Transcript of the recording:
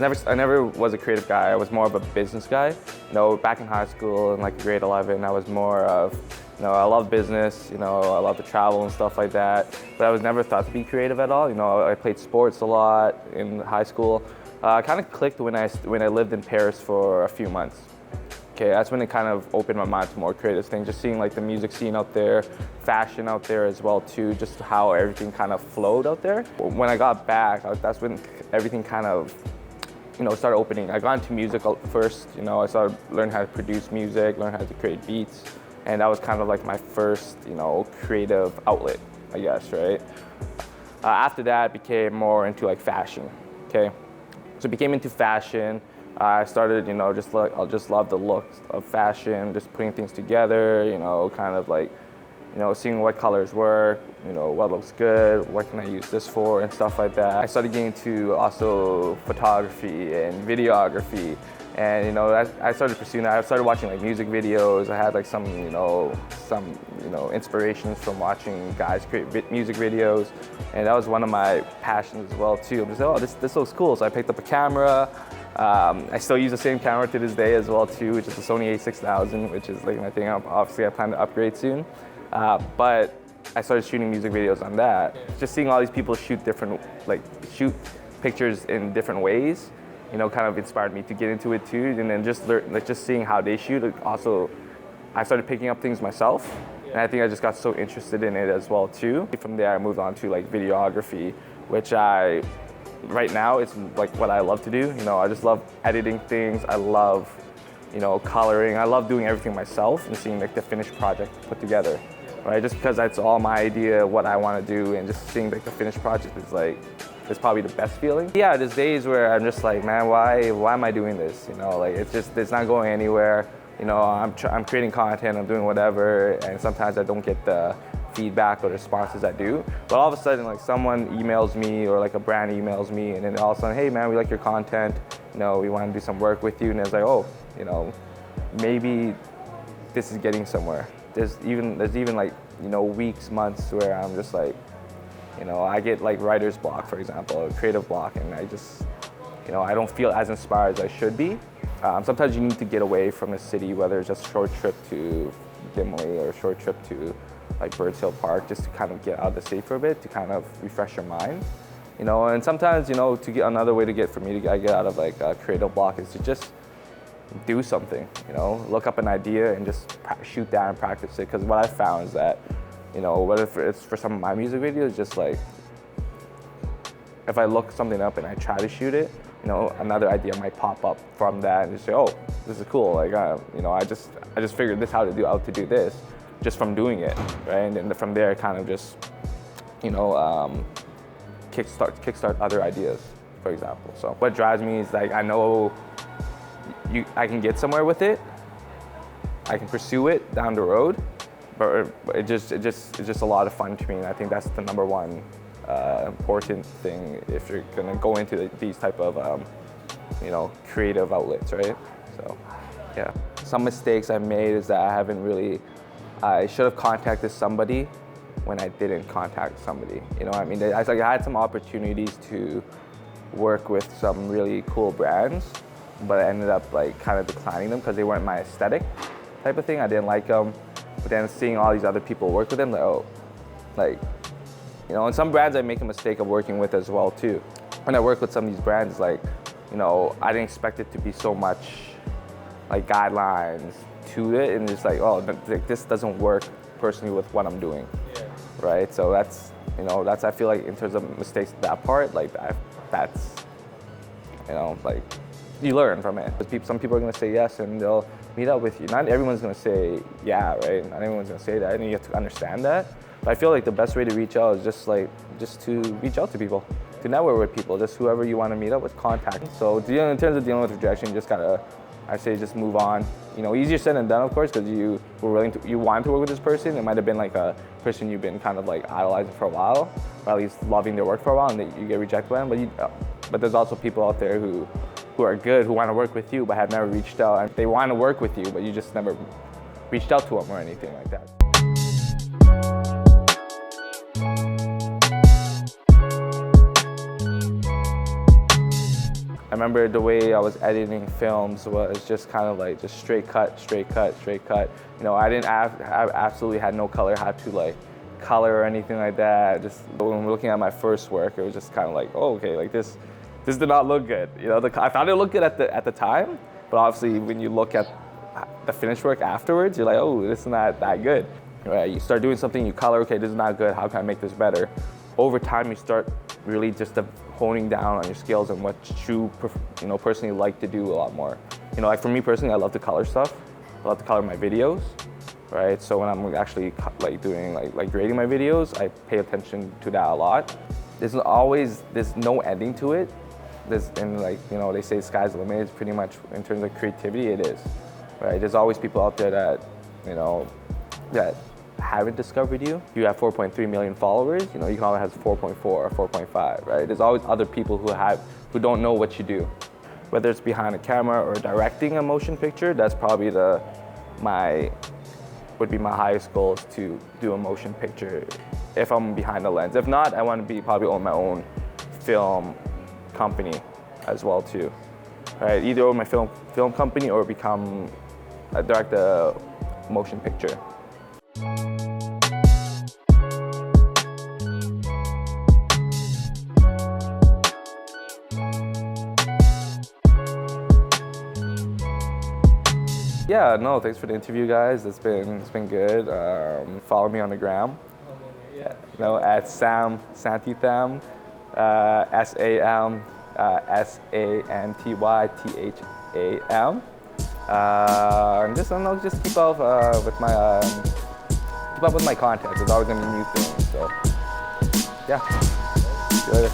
I never was a creative guy. I was more of a business guy. Back in high school in like grade 11, I was more of, I love business, I love to travel and stuff like that, but I was never thought to be creative at all. I played sports a lot in high school. It kind of clicked when I lived in Paris for a few months. Okay, that's when it kind of opened my mind to more creative things, just seeing like the music scene out there, fashion out there as well too, just how everything kind of flowed out there. When I got back, that's when everything kind of, started opening. I got into music first, I started learning how to produce music, learn how to create beats, and that was kind of like my first, creative outlet, I guess, right? After that, it became more into like fashion, okay? So I became into fashion. I started, I just love the look of fashion, just putting things together, kind of like, seeing what colors work, what looks good, what can I use this for, and stuff like that. I started getting into also photography and videography, and I started pursuing that. I started watching like music videos. I had like some inspirations from watching guys create music videos, and that was one of my passions as well too. I'm just like, this looks cool, so I picked up a camera. I still use the same camera to this day as well too, which is the Sony a6000, which is like my thing. Obviously, I plan to upgrade soon. But I started shooting music videos on that. Just seeing all these people shoot pictures in different ways, kind of inspired me to get into it too. And then just seeing how they shoot. Also, I started picking up things myself, and I think I just got so interested in it as well too. From there, I moved on to like videography, which right now, it's like what I love to do. I just love editing things. I love, coloring. I love doing everything myself and seeing like the finished project put together, right? Just because that's all my idea, what I want to do, and just seeing like the finished project is probably the best feeling. Yeah, there's days where I'm just like, man, why am I doing this? It's not going anywhere. I'm creating content, I'm doing whatever, and sometimes I don't get the feedback or responses I do. But all of a sudden, like someone emails me or like a brand emails me, and then all of a sudden, hey man, we like your content, we want to do some work with you. And it's like, oh, maybe this is getting somewhere. There's even like, weeks, months where I'm just like, I get like writer's block, for example, or creative block, and I just, I don't feel as inspired as I should be. Sometimes you need to get away from the city, whether it's just a short trip to Gimli or a short trip to like Birds Hill Park, just to kind of get out of the city for a bit, to kind of refresh your mind, and sometimes, to get another way for me to get out of like a creative block is to just do something, look up an idea and just shoot that and practice it. Because what I found is that, whether it's for some of my music videos, just like, if I look something up and I try to shoot it, another idea might pop up from that and just say, oh, this is cool. Like, I just figured this how to do this, just from doing it, right? And then from there, kind of just, kickstart other ideas, for example. So what drives me is like, I know I can get somewhere with it, I can pursue it down the road, but it's just a lot of fun to me. And I think that's the number one important thing if you're gonna go into these type of creative outlets, right? So yeah, some mistakes I've made is that I should have contacted somebody when I didn't contact somebody. I had some opportunities to work with some really cool brands, but I ended up like kind of declining them because they weren't my aesthetic type of thing. I didn't like them. But then seeing all these other people work with them, and some brands I make a mistake of working with as well too. When I work with some of these brands, like, I didn't expect it to be so much like guidelines to it, and just like, oh, this doesn't work personally with what I'm doing, right? So that's I feel like in terms of mistakes, that part, like that's like you learn from it. Some people are gonna say yes and they'll meet up with you. Not everyone's gonna say yeah, right? Not everyone's gonna say that, and you have to understand that. But I feel like the best way to reach out is just to reach out to people, to network with people, just whoever you want to meet up with, contact. So in terms of dealing with rejection, you just gotta, I say, just move on. Easier said than done, of course, because you wanted to work with this person. It might have been like a person you've been kind of like idolizing for a while, or at least loving their work for a while, and you get rejected by them. But there's also people out there who are good, who want to work with you, but have never reached out. And they want to work with you, but you just never reached out to them or anything like that. remember the way I was editing films was just kind of like just straight cut, straight cut, straight cut. You know, I absolutely had no color, had to like color or anything like that. Just when looking at my first work, it was just kind of like, oh, okay, like this did not look good. You know, I thought it looked good at the time, but obviously when you look at the finished work afterwards, you're like, oh, this is not that good. Right? You start doing something, you color, okay, this is not good. How can I make this better? Over time, you start really just honing down on your skills and what you personally like to do a lot more. You know, like for me personally, I love to color stuff. I love to color my videos, right? So when I'm actually like doing like grading my videos, I pay attention to that a lot. There's no ending to it. And like, you know, they say sky's the limit. It's pretty much in terms of creativity, it is, right? There's always people out there that, you know, that haven't discovered you. You have 4.3 million followers, you know, you probably have 4.4 or 4.5, right? There's always other people who don't know what you do. Whether it's behind a camera or directing a motion picture, that's probably would be my highest goal, is to do a motion picture if I'm behind the lens. If not, I want to probably own my own film company as well too, right? Either own my film company or direct a motion picture. Yeah, no, thanks for the interview, guys. It's been good. Follow me on the gram. Yeah, you know, at Sam Santytham, SAM SANTYTHAM. And just keep up with my content. There's always gonna be new things. So yeah, see you later.